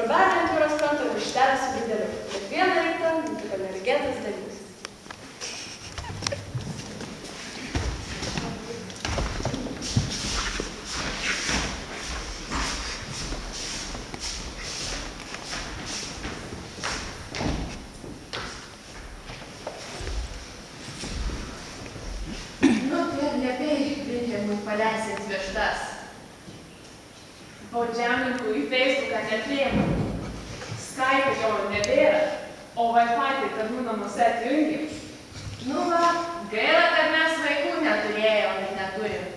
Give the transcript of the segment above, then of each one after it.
Trobelė, ant kurios kranto vištelė su dideliu. Kiekvieną rytą nutiko neregėtas dalykas. Paleisint vištas. Baudžiamininkų į Facebooką nepriima. Skype jau nebėra, o Wi-Fi tai tėvų namuose atjungi. Nu va, gaila, kad mes vaikų neturėjom ir neturim.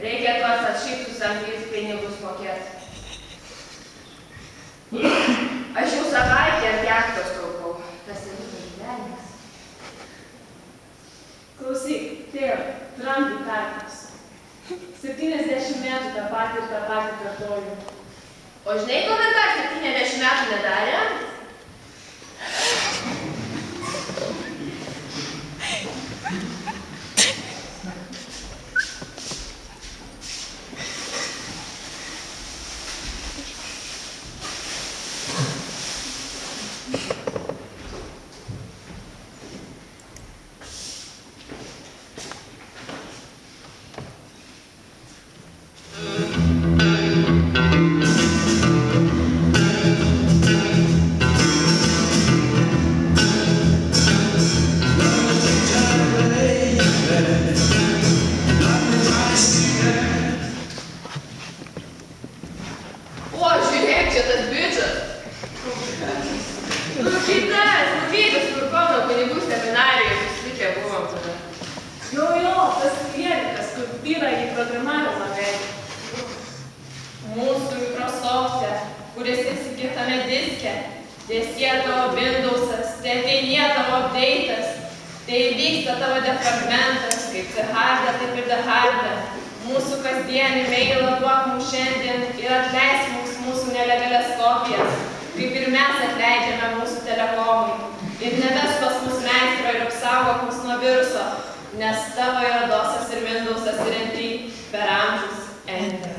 Reikia tuos atšyptus samdyti pinigus mokėti. Aš jau savaitę ant jachtos taupau. Tas ir gyvenimas. Klausyk, tėve, Trumpui tarpas. 70 metų tą patį kartoju. O žinai, komentar 70 metų nedarė? Nes tavo juodosios ir Windowsas ir NT per amžius enter.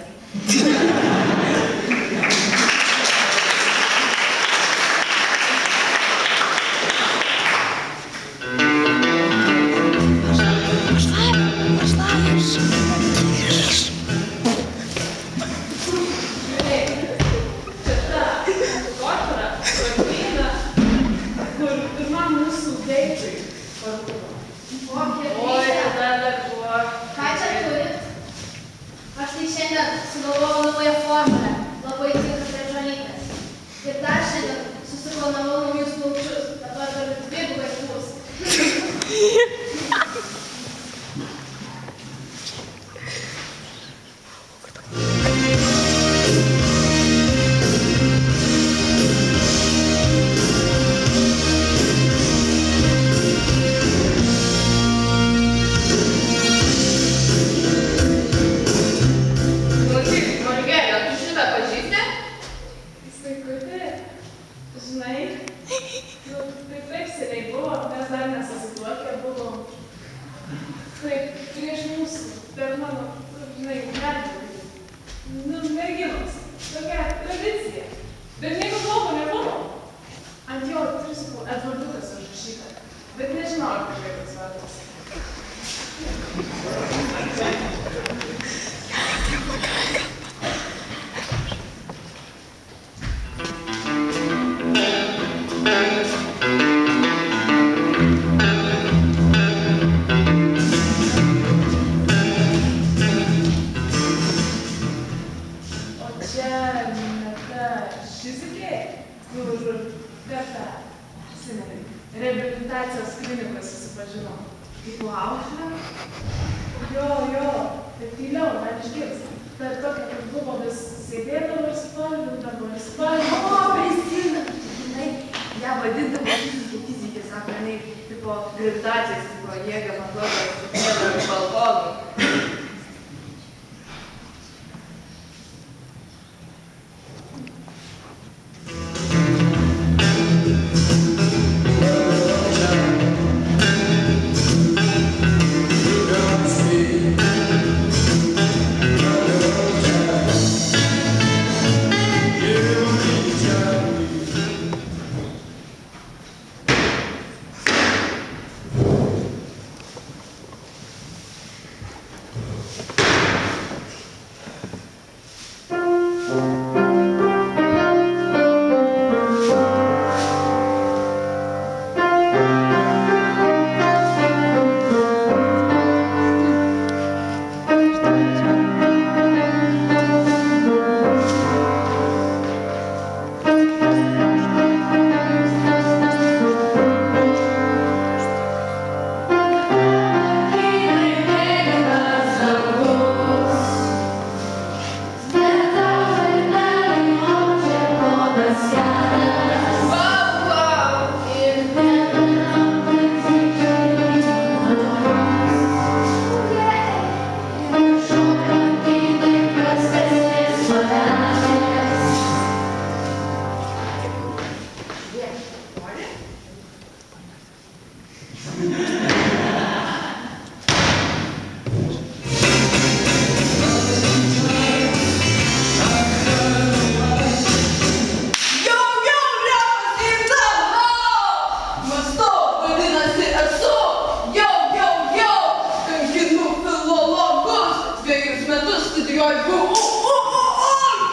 God, go!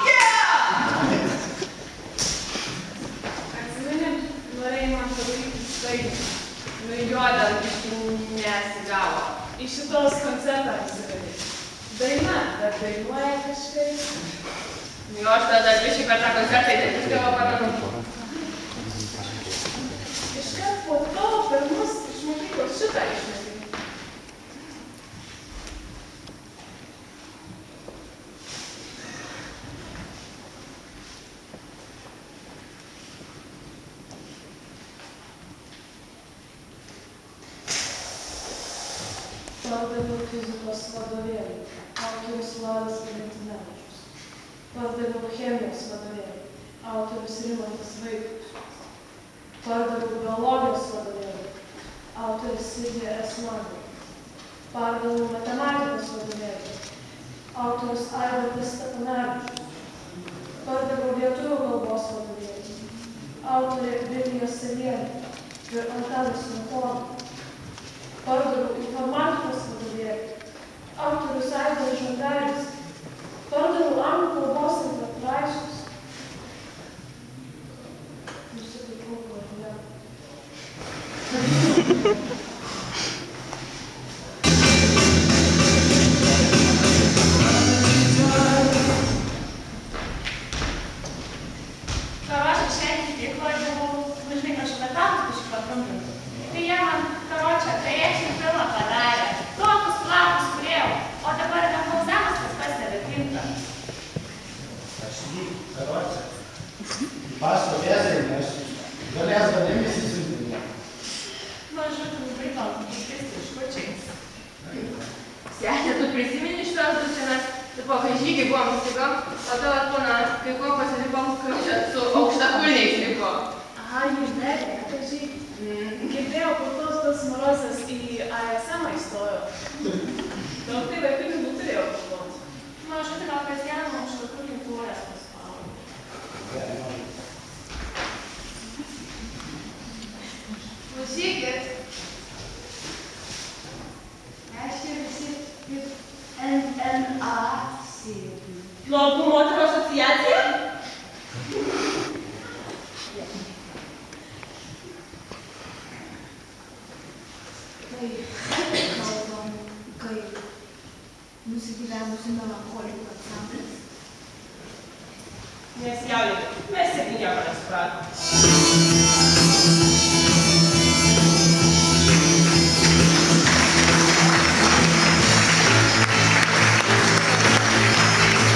Yeah! Atsimeni, norėjai man padaryti staigį. Juodą nesigavo. Į šitos koncertą įsivedė. Daina, bet dainuoja kažkaip. Jo, aš tada biškai per tą koncertą įdėtiškiau pamenu. Iškart po to per mus iš mokyklos šitą išmetė. Pardaviau fizikos vadovėlį, autorius Vladas Valentinevičius. Pardaviau chemijos vadovėlį, autorius Rimantas Vaitkus. Pardaviau biologijos vadovėlį, autorius Silvija Esmanė. Pardaviau matematikos vadovėlį, autorius Aivardas Steponavičius. Pardaviau lietuvių kalbos vadovėlį, autorė Vilija Salienė ir Antanas Smetona. Pardaviau informatikos vadovėlį, autorius Aidas Žandaris. Pardaviau anglų kalbos interpraisus. Nusipirkau varnelę. Karočią šiandien veikloje buvau, žinai, kažką metalus biškį patrumpinti. Tai jie man karočią trečinį filmą padarė. Tokius plaukus turėjau, o dabar nepauzamas tas pats nebetinka. Aš jį, karočią. Pašto vėzai, aš galės galėmis įsiuntinė. Mažutų britom, iškristi iškučiais. Senė, tu prisimeni šitos du senas, tu po kai žygį buvom įsigom, o tavo pona, kai kuo pasilikom, kad čia su aukštakulniais liko. Aha, jūs dėlė, apie žygį. Girdėjau, po tos tas Morozas į ASM įstojo. Gal tai vaikai turėjo kalbos. Mažutį gal kasdieną man šalkulį kūrės paspaudė. Klausykit. Mes čia visi kaip NNA sėdime. Plaukų moterų asociacija? Tai kalbam kaip nusigyvenusi melancholikų ansamblis. Nesijaudėkit, mes irgi nieko nesupratom.